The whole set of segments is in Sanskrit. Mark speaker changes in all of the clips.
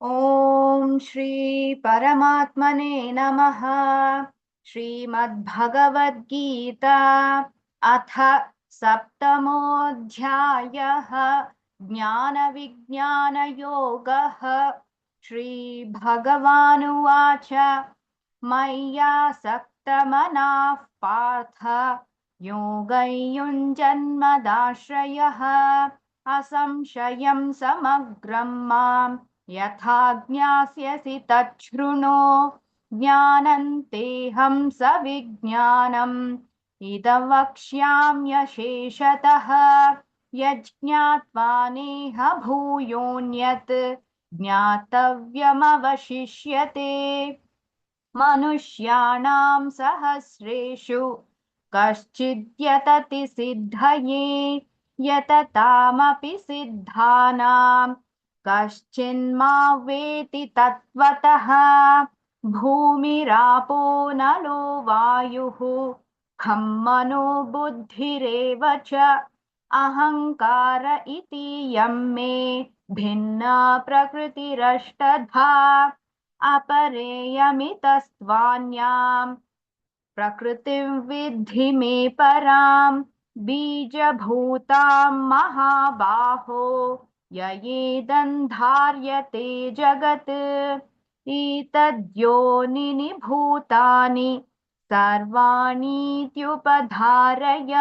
Speaker 1: ॐ श्री परमात्मने नमः। श्रीमद्भगवद्गीता अथ सप्तमोऽध्यायः ज्ञानविज्ञानयोगः। श्रीभगवानुवाच मय्यासक्तमनः पार्थ योगयुञ्जन्मदाश्रयः असंशयं समग्रं माम् यथा ज्ञास्यसि तच्छृणु। ज्ञानं तेऽहं सविज्ञानम् इदं वक्ष्याम्यशेषतः। यज्ञात्वा नेह भूयोऽन्यत् ज्ञातव्यमवशिष्यते। मनुष्याणां सहस्रेषु कश्चिद्यतति सिद्धये यततामपि सिद्धानां कश्चिन्मावेति तत्त्वतः। भूमिरापो नलो वायुः खं मनो बुद्धिरेव च अहङ्कार इतीयं मे भिन्ना प्रकृतिरष्टधा। अपरेयमितस्त्वान्यां प्रकृतिं विद्धि मे परां बीजभूतां महाबाहो ययेदन्धार्यते जगत्। एतद्योनिनि भूतानि सर्वाणीत्युपधारय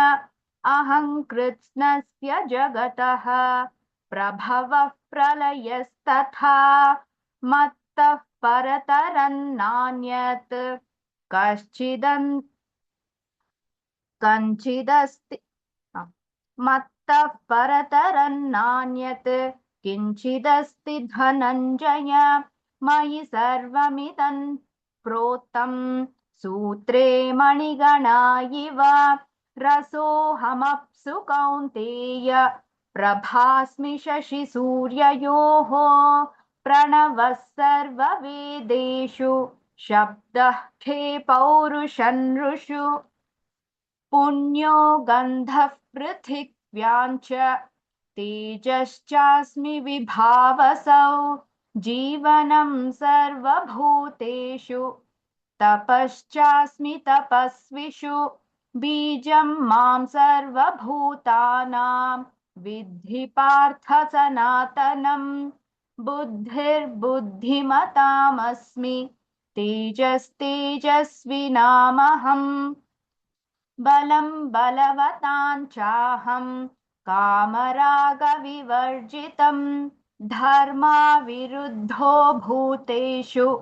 Speaker 1: अहं कृत्स्नस्य जगतः प्रभवः प्रलयस्तथा। मत्तः परतरन्नान्यत् कञ्चिदस्ति मत्तः परतरन्नान्यत् किञ्चिदस्ति धनञ्जय। मयि सर्वमिदं प्रोक्तं सूत्रे मणिगणा इव। रसोऽहमप्सु कौन्तेय प्रभास्मि शशिसूर्ययोः। प्रणवः सर्ववेदेषु शब्दः खे पौरुषनृषु। पुण्यो गन्धः पृथिव्यां च तेजश्चास्मि विभावसौ। जीवनं सर्वभूतेषु तपश्चास्मि तपस्विषु। बीजं मां सर्वभूतानां विद्धि पार्थ सनातनम्। बुद्धिर्बुद्धिमतामस्मि तेजस्तेजस्विनामहम्। बलं बलवतां चाहं कामरागविवर्जितं। धर्माविरुद्धो भूतेषु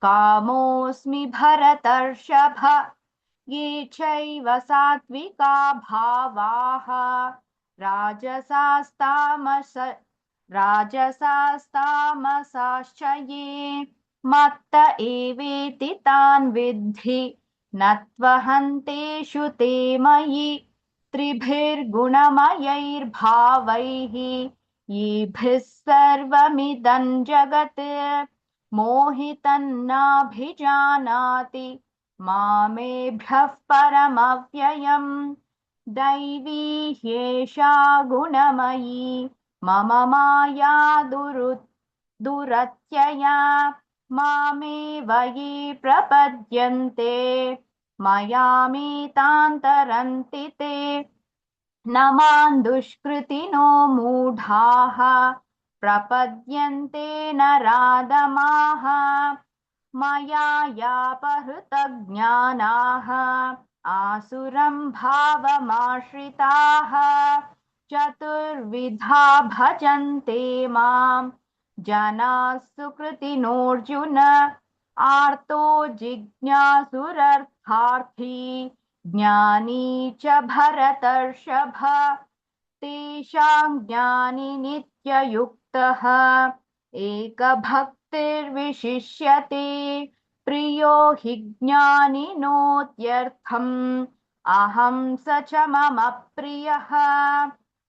Speaker 1: कामोऽस्मि भरतर्षभ। ये चैव सात्विका भावाः राजसास्तामस राजसास्तामसाश्च ये मत्त एवेति तान् विद्धि न त्वहन्तेषु ते मयि। त्रिभिर्गुणमयैर्भावैः येभिः सर्वमिदं जगत् मोहितन्नाभिजानाति मामेभ्यः परमव्ययम्। दैवी ह्येषा गुणमयी मम माया दुरत्यया। मामेव ये प्रपद्यन्ते मयामेतान्तरन्ति ते। न मां दुष्कृतिनो मूढाः प्रपद्यन्ते नराधमाः। मया यापहृतज्ञानाः आसुरं भावमाश्रिताः। चतुर्विधा भजन्ते मां जनाः सुकृतिनोऽर्जुन। आर्तो जिज्ञासुरर्थार्थी ज्ञानी च भरतर्षभ। तेषां ज्ञानी नित्ययुक्तः एकभक्तिर्विशिष्यते। प्रियो हि ज्ञानिनोत्यर्थम् अहं स च मम प्रियः।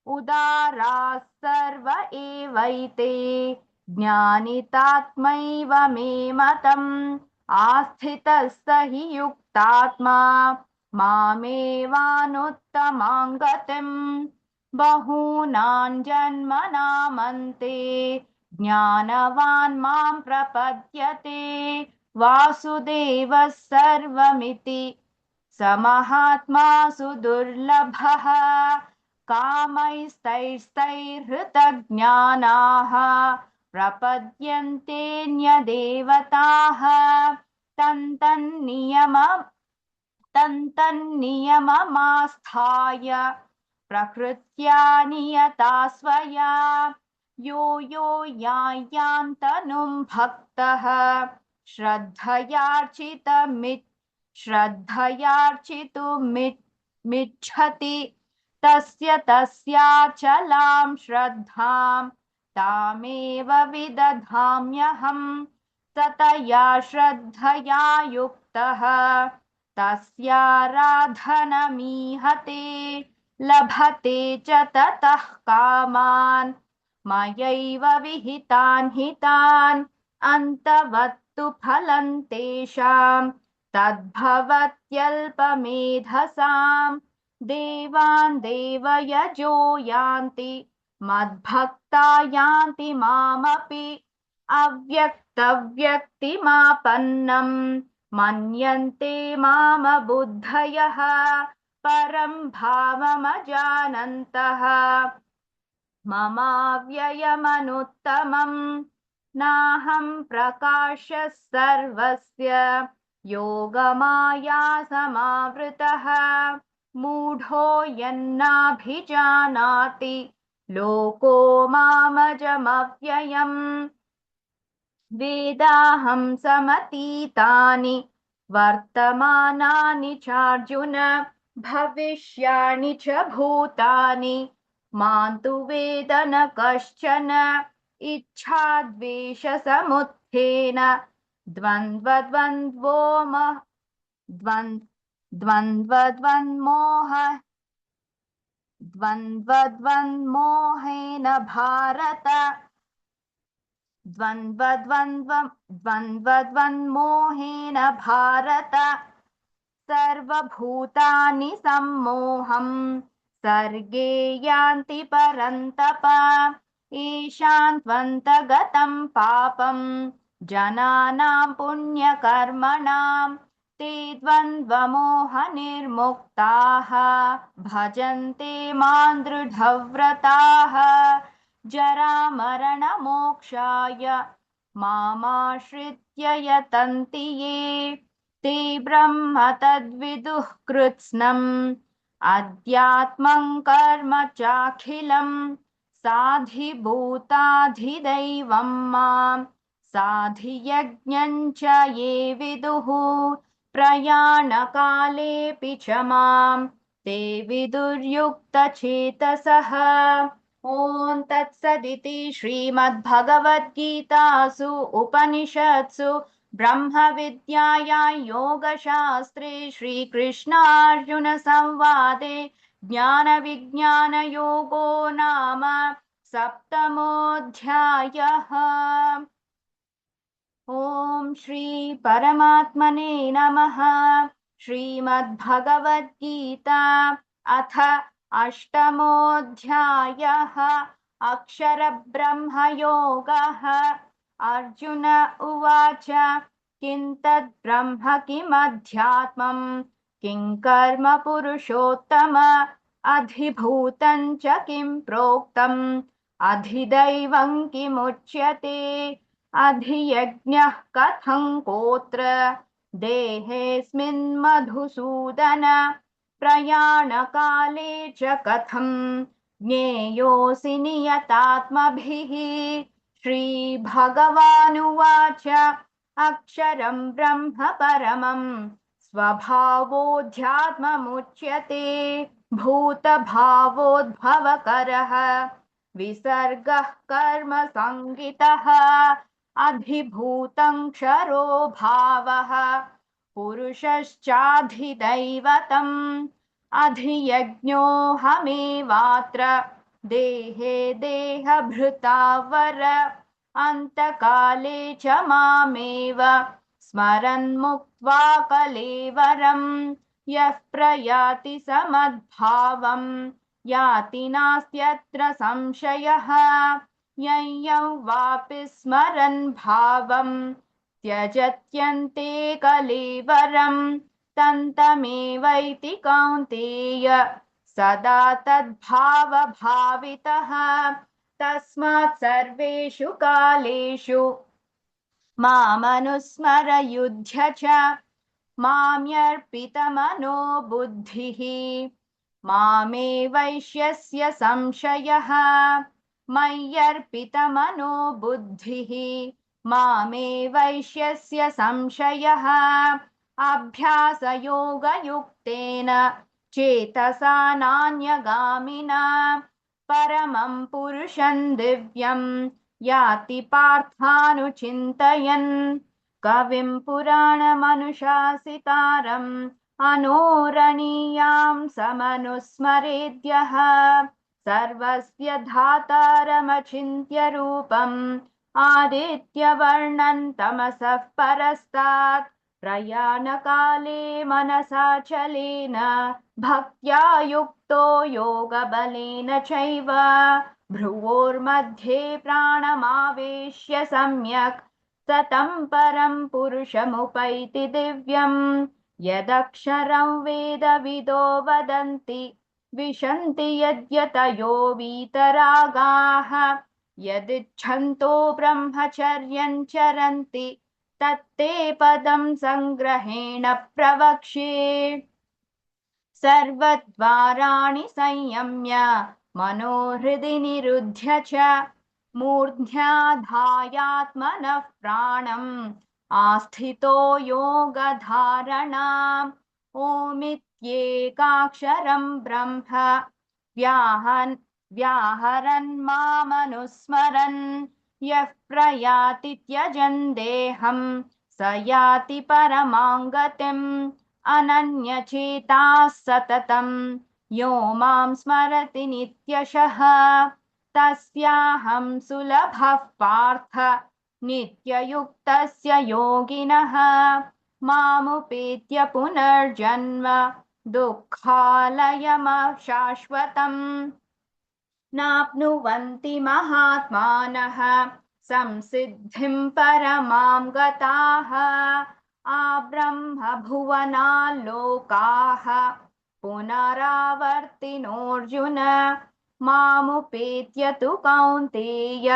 Speaker 1: उदाराः सर्व एवैते ज्ञानितात्मैव मे मतम्। आस्थितः स हि युक्तात्मा मामेवानुत्तमां गतिम्। बहूनां जन्मनामन्ते ज्ञानवान् मां प्रपद्यते वासुदेवः सर्वमिति स महात्मा सुदुर्लभः कामैस्तैस्तैर्हृतज्ञानाः प्रपद्यन्तेऽन्यदेवताः तन्तन्नियममास्थाय प्रकृत्या नियता स्वया यो यो यान्तनुं भक्तः श्रद्धयार्चितुमिच्छति तस्य तस्याचलां श्रद्धां तामेव विदधाम्यहम् ततया श्रद्धया युक्तः तस्याराधनमीहते लभते च ततः कामान् मयैव विहितान् हितान् अन्तवत्तु फलं तेषां तद्भवत्यल्पमेधसां देवान् देवयजो यान्ति मद्भक्ता यान्ति मामपि अव्यक्तव्यक्तिमापन्नं मन्यन्ते मामबुद्धयः परं भावमजानन्तः ममाव्ययमनुत्तमम् नाहं प्रकाशः सर्वस्य योगमाया समावृतः मूढो यन्नाभिजानाति लोको मामजमव्ययम् वेदाहं समतीतानि वर्तमानानि चार्जुन भविष्याणि च भूतानि मां तु वेद न कश्चन इच्छाद्वेषसमुत्थेन द्वन्द्वद्वन्द्वोहेन भारत द्वन्द्वद्वन्द्वोहेन भारत सर्वभूतानि सम्मोहं सर्गे यान्ति परन्तप ईशां त्वन्तगतं पापं जनानां पुण्यकर्मणां ते द्वन्द्वमोहनिर्मुक्ताः भजन्ते मां दृढव्रताः जरामरणमोक्षाय मामाश्रित्य यतन्ति ये ते ब्रह्म तद्विदुः कृत्स्नम् अध्यात्मं कर्म चाखिलं साधिभूताधिदैवं मां साधियज्ञं च ये विदुः प्रयाणकालेऽपि च मां ते विदुर्युक्तचेतसः ॐ तत्सदिति श्रीमद्भगवद्गीतासु उपनिषत्सु ब्रह्मविद्यायां योगशास्त्रे श्रीकृष्णार्जुनसंवादे ज्ञानविज्ञानयोगो नाम सप्तमोऽध्यायः। ॐ श्री परमात्मने नमः। श्रीमद्भगवद्गीता अथ अष्टमोऽध्यायः अक्षरब्रह्मयोगः। अर्जुन उवाच किं तद्ब्रह्म किमध्यात्मं किं कर्म पुरुषोत्तम अधिभूतं च किं प्रोक्तम् अधिदैवं किमुच्यते अधियज्ञः कथं कोत्र देहेऽस्मिन् मधुसूदन प्रयाणकाले च कथं ज्ञेयोऽसि नियतात्मभिः। श्रीभगवानुवाच अक्षरं ब्रह्म परमं स्वभावोऽध्यात्ममुच्यते भूतभावोद्भवकरः विसर्गः कर्म संगितः अधिभूतं क्षरो भावः पुरुषश्चाधिदैवतम् अधियज्ञोऽहमेवात्र देहे देहभृतावर अन्तकाले च मामेव स्मरन् मुक्त्वा कलेवरं यः प्रयाति समद्भावं याति नास्त्यत्र संशयः। यं वापि स्मरन् भावं त्यजत्यन्ते कलेवरं तन्तमेवैति कौन्तेय सदा तद्भावभावितः तस्मात् सर्वेषु कालेषु मामनुस्मर युध्य च माम्यर्पितमनो बुद्धिः मामे वैश्यस्य संशयः मय्यर्पितमनो बुद्धिः मामे वैश्यस्य संशयः अभ्यासयोगयुक्तेन चेतसा नान्यगामिना परमं पुरुषं दिव्यं याति पार्थानुचिन्तयन् कविं पुराणमनुशासितारम् अनोरणीयां समनुस्मरेद्यः सर्वस्य धातारमचिन्त्य रूपम् आदित्यवर्णं तमसः परस्तात् प्रयाणकाले मनसाचलेन भक्त्या युक्तो योगबलेन चैव भ्रुवोर्मध्ये प्राणमावेश्य सम्यक् सतं परं पुरुषमुपैति दिव्यम् यदक्षरं वेदविदो वदन्ति विशन्ति यद्यतयो वीतरागाः यदिच्छन्तो ब्रह्मचर्यं चरन्ति तत्ते पदं संग्रहेण प्रवक्ष्ये सर्वद्वाराणि संयम्य मनोहृदि निरुध्य च मूर्ध्याधायात्मनः प्राणम् आस्थितो योगधारणाम् ओमित्येकाक्षरं ब्रह्म व्याहरन् मामनुस्मरन् यः प्रयाति त्यजन् देहं स याति परमां गतिम् अनन्यचेताः सततं यो मां स्मरति नित्यशः तस्याहं सुलभः पार्थ नित्ययुक्तस्य योगिनः मामुपेत्य पुनर्जन्म दुःखालयमशाश्वतम् नाप्नुवन्ति महात्मानः संसिद्धिं परमां गताः आब्रह्मभुवनाल्लोकाः पुनरावर्तिनोऽर्जुन मामुपेत्य तु कौन्तेय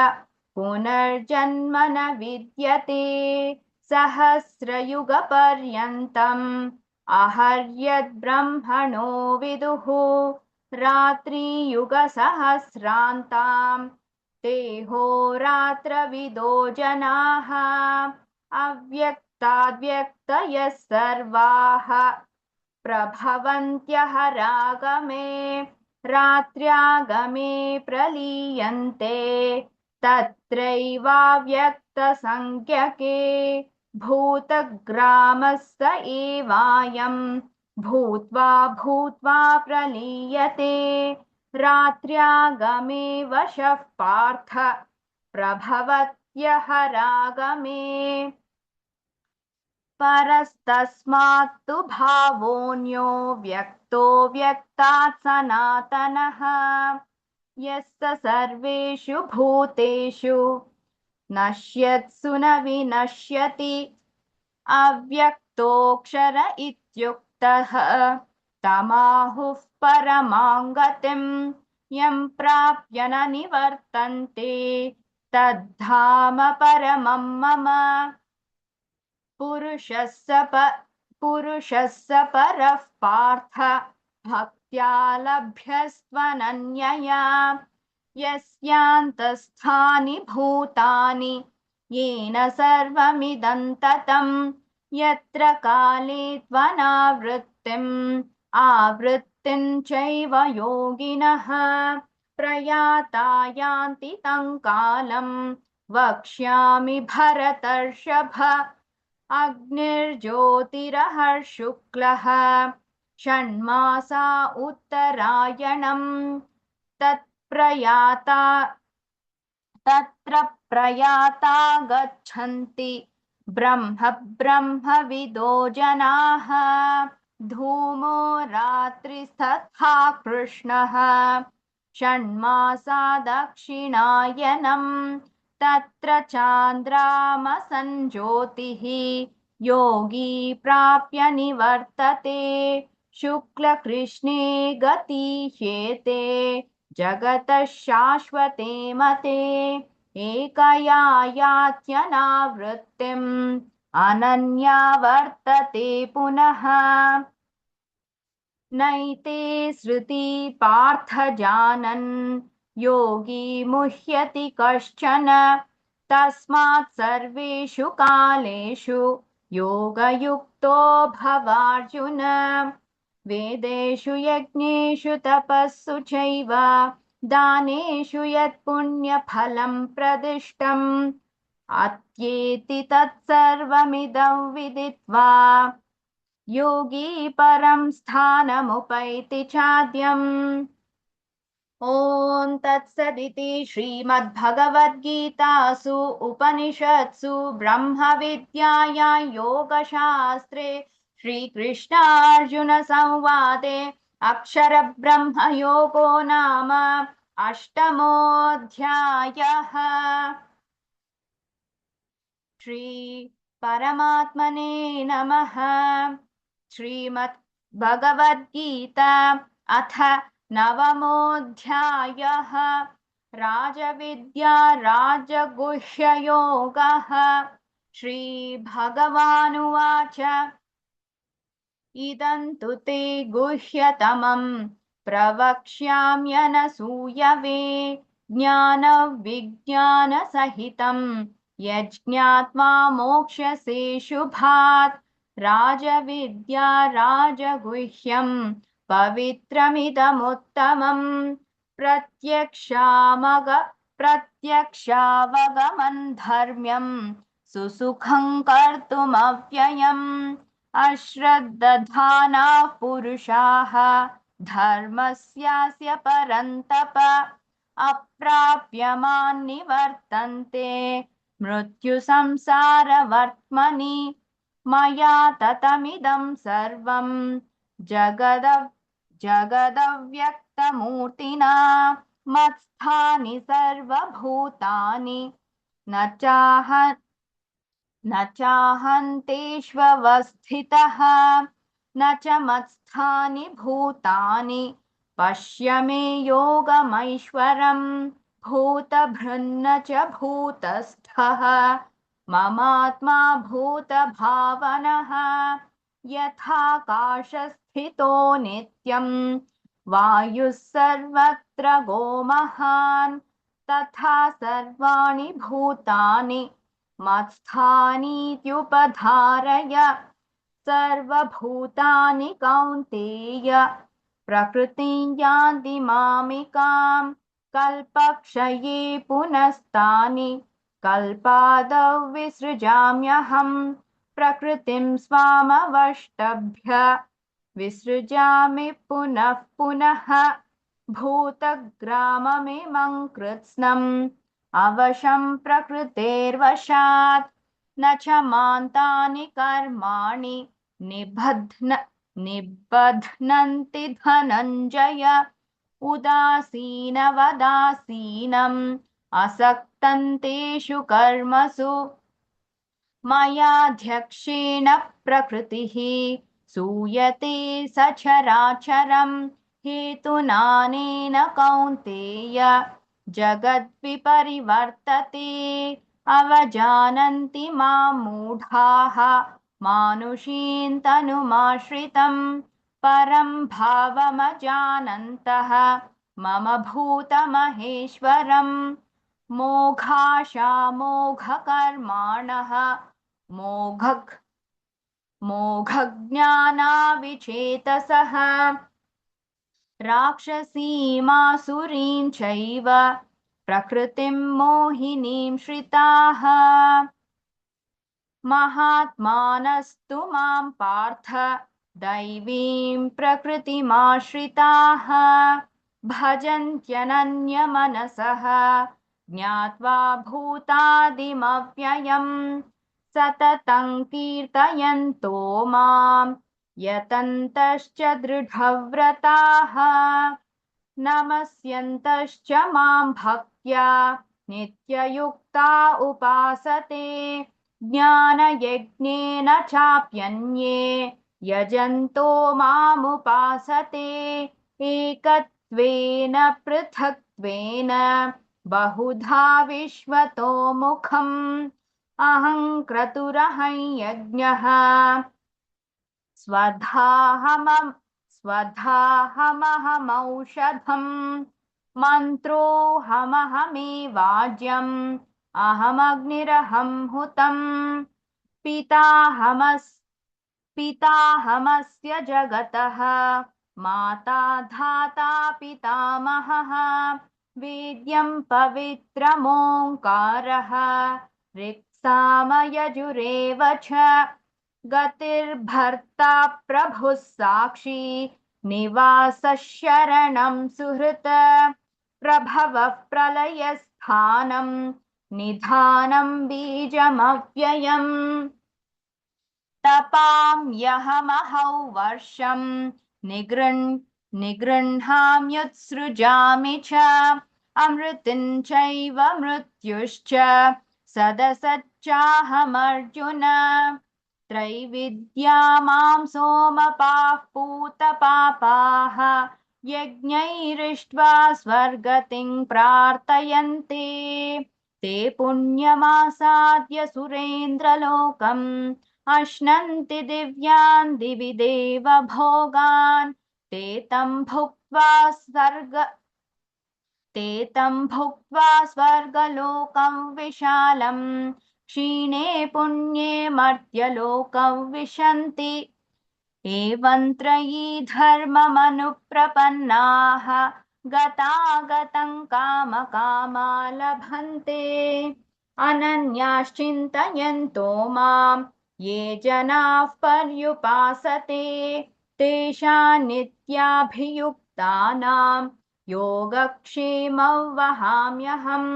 Speaker 1: पुनर्जन्म न विद्यते सहस्रयुगपर्यन्तम् अहर्यद्ब्रह्मणो विदुः रात्रियुगसहस्रान्तां देहोरात्रविदो जनाः अव्यक्ताद्व्यक्तयः सर्वाः प्रभवन्त्यहरागमे रात्र्यागमे प्रलीयन्ते तत्रैवाव्यक्तसंज्ञके भूतग्रामस्य एवायम् भूत्वा भूत्वा प्रलीयते रात्र्यागमे वशः पार्थ प्रभवत्यहरागमे परस्तस्मात्तु भावोऽन्यो व्यक्तो व्यक्तात् सनातनः यस्य सर्वेषु भूतेषु नश्यत्सु न विनश्यति अव्यक्तोऽक्षर इत्युक्तः तमाहुः परमां गतिम् यं प्राप्य न निवर्तन्ते तद्धाम परमं मम पुरुषः स परः पार्थ भक्त्या लभ्यस्त्वनन्यया यस्यान्तस्थानि भूतानि येन सर्वमिदं ततं यत्र काले त्वनावृत्तिम् आवृत्तिं चैव योगिनः प्रयाता यान्ति तं कालं वक्ष्यामि भरतर्षभ अग्निर्ज्योतिरहः षण्मासा उत्तरायणम् तत्र प्रयाता गच्छन्ति ब्रह्मविदो जनाः धूमो रात्रिस्तथा कृष्णः षण्मासा दक्षिणायनम् तत्र चान्द्रामसञ्ज्योतिः योगी प्राप्य निवर्तते शुक्लकृष्णे गतिह्येते जगतः शाश्वते मते एकया यात्यनावृत्तिम् अनन्या वर्तते पुनः नैते श्रुति पार्थ जानन् योगी मुह्यति कश्चन तस्मात् सर्वेषु कालेषु योगयुक्तो भवार्जुन वेदेषु यज्ञेषु तपस्सु चैव दानेषु यत्पुण्यफलं प्रदिष्टम् अत्येति तत्सर्वमिदं विदित्वा योगी परं स्थानमुपैति चाद्यम् ॐ तत्सदिति श्रीमद्भगवद्गीतासु उपनिषत्सु ब्रह्मविद्यायां योगशास्त्रे श्रीकृष्णार्जुनसंवादे अक्षरब्रह्मयोगो नाम अष्टमोऽध्यायः। श्रीपरमात्मने नमः। श्रीमद्भगवद्गीता अथ नवमोऽध्यायः। राजविद्या राजगुह्ययोगः। श्रीभगवानुवाच इदं तु ते गुह्यतमं प्रवक्ष्याम्यनसूयवे ज्ञानविज्ञानसहितं यज्ञात्वा मोक्ष्यसे शुभात् राजविद्या राजगुह्यं पवित्रमिदमुत्तमं प्रत्यक्षावगमन् धर्म्यं सुसुखं कर्तुमव्ययम् अश्रद्दधानाः पुरुषाः धर्मस्यास्य परन्तप अप्राप्यमान् निवर्तन्ते मृत्युसंसारवर्त्मनि मया ततमिदं सर्वं जगदव्यक्तमूर्तिना मत्स्थानि सर्वभूतानि न चाहन्तेष्वस्थितः न च मत्स्थानि भूतानि पश्य मे योगमैश्वरम् भूतभृन्न च भूतस्थः ममात्मा भूतभावनः यथाकाशस्थितो नित्यं वायुः सर्वत्र गोमहान् तथा सर्वाणि भूतानि मत्स्थानीत्युपधारय सर्वभूतानि कौन्तेय प्रकृतिं यान्ति मामिकां कल्पक्षये पुनस्तानि कल्पादौ विसृजाम्यहं प्रकृतिं स्वामवष्टभ्य विसृजामि पुनः पुनः भूतग्राममिमं कृत्स्नम् अवशं प्रकृतेर्वशात् न च मान्तानि कर्माणि निबध्नन्ति धनञ्जय उदासीनवदासीनम् असक्तं कर्मसु मयाध्यक्षेण प्रकृतिः सूयते सचराचरम् हेतुनानेन कौन्तेय जगद्विपरिवर्तते अवजानन्ति मां मूढाः मानुषीं तनुमाश्रितं परं भावमजानन्तः मम भूतमहेश्वरम् मोघाशामोघकर्माणः मोघज्ञानाविचेतसः राक्षसीमासुरीं चैव प्रकृतिं मोहिनीं श्रिताः महात्मानस्तु मां पार्थ दैवीं प्रकृतिमाश्रिताः भजन्त्यनन्यमनसः ज्ञात्वा भूतादिमव्ययम् सततं कीर्तयन्तो मां यतन्तश्च दृढव्रताः नमस्यन्तश्च मां भक्त्या नित्ययुक्ता उपासते ज्ञानयज्ञेन चाप्यन्ये यजन्तो मामुपासते एकत्वेन पृथक्त्वेन बहुधा विश्वतो मुखम् अहं क्रतुरहं यज्ञः स्वधाहमम् स्वधाहमहमौषधम् मन्त्रोऽहमहमेवाज्यम् अहमग्निरहं हुतम् पिताहमस् पिताहमस्य जगतः माता धाता पितामहः वेद्यं पवित्रमोङ्कारः ऋक्सामयजुरेव च गतिर्भर्ता प्रभुः साक्षी निवासः शरणं सुहृत् प्रभवः प्रलयस्थानं निधानं बीजमव्ययम् तपाम्यहमहौ वर्षं निगृह्णाम्युत्सृजामि च अमृतं चैव मृत्युश्च सदसच्चाहमर्जुन त्रैविद्या मां सोमपाः पूतपापाः यज्ञैरिष्ट्वा स्वर्गतिं प्रार्थयन्ते ते पुण्यमासाद्य सुरेन्द्रलोकम् अश्नन्ति दिव्यान् दिवि देव भोगान् ते तं भुक्त्वा स्वर्गलोकं विशालम् क्षीणे पुण्ये मर्त्यलोकं विशन्ति एवं त्रयी धर्ममनुप्रपन्नाः गतागतं कामकामा लभन्ते अनन्याश्चिन्तयन्तो मां ये जनाः पर्युपासते तेषां नित्याभियुक्तानां योगक्षेमं वहाम्यहम्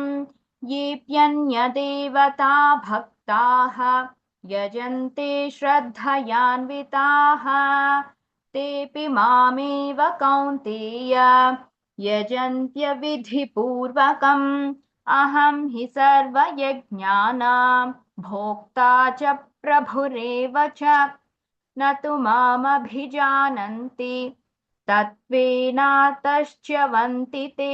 Speaker 1: येऽप्यन्यदेवता भक्ताः यजन्ते श्रद्धयान्विताः तेऽपि मामेव कौन्तेय यजन्त्यविधिपूर्वकम् अहं हि सर्वयज्ञानां भोक्ता च प्रभुरेव च न तु मामभिजानन्ति तत्त्वेनातश्च्यवन्ति ते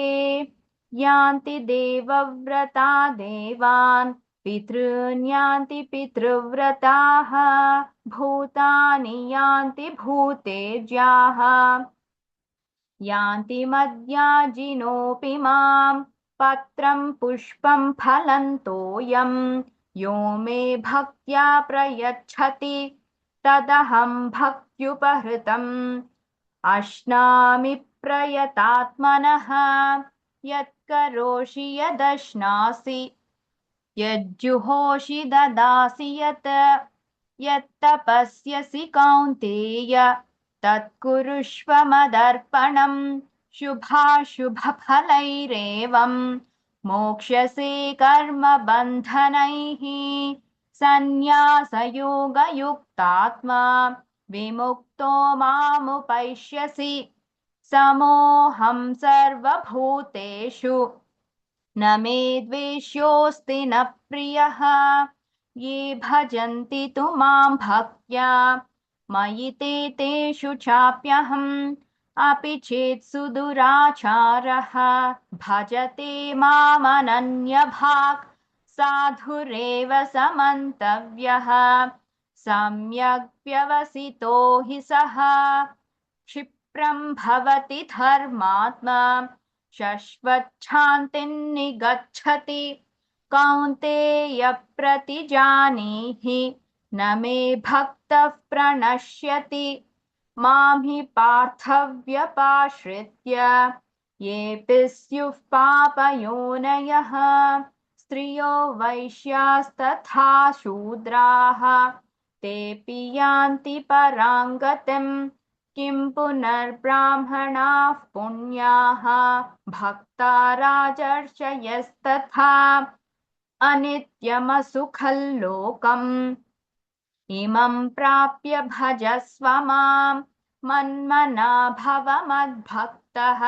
Speaker 1: यान्ति देवव्रता देवान् पितॄन् यान्ति पितृव्रताः भूतानि यान्ति भूतेज्याः यान्ति मद्याजिनोऽपि मां पत्रं पुष्पं फलं तोयं यो मे भक्त्या प्रयच्छति तदहं भक्त्युपहृतम् अश्नामि प्रयतात्मनः यत्करोषि यदश्नासि यज्जुहोषि ददासि यत्तपस्यसि कौन्तेय तत्कुरुष्व मदर्पणम् शुभाशुभफलैरेवम् मोक्ष्यसे कर्मबन्धनैः सन्न्यासयोगयुक्तात्मा विमुक्तो मामुपैष्यसि समोऽहं सर्वभूतेषु न मे द्वेष्योऽस्ति न प्रियः ये भजन्ति तु मां भक्त्या मयि ते तेषु चाप्यहम् अपि चेत् सुदुराचारः भजते मामनन्यभाक् साधुरेव समन्तव्यः सम्यग् व्यवसितो हि सः क्षिप्रं भवति धर्मात्मा शश्वच्छान्तिं निगच्छति कौन्तेय प्रतिजानीहि न मे भक्तः प्रणश्यति मां हि पार्थव्यपाश्रित्य येऽपि स्युः पापयोनयः स्त्रियो वैश्यास्तथा शूद्राः तेऽपि यान्ति परां गतिम् किं पुनर्ब्राह्मणाः पुण्याः भक्ता राजर्षयस्तथा अनित्यमसुखल्लोकम् इमं प्राप्य भजस्व मां मन्मना भव मद्भक्तः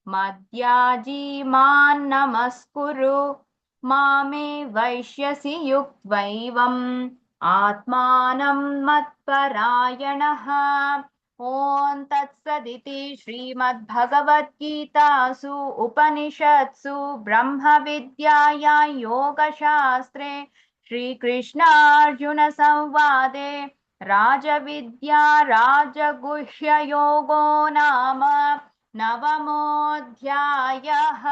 Speaker 1: मद्याजी मां नमस्कुरु मामे वैश्यसि युक्त्वैवम् आत्मानं मत्परायणः। ॐ तत्सदिति श्रीमद्भगवद्गीतासु उपनिषत्सु ब्रह्मविद्यायां योगशास्त्रे श्रीकृष्णार्जुनसंवादे राजविद्या राजगुह्ययोगो नाम नवमोऽध्यायः।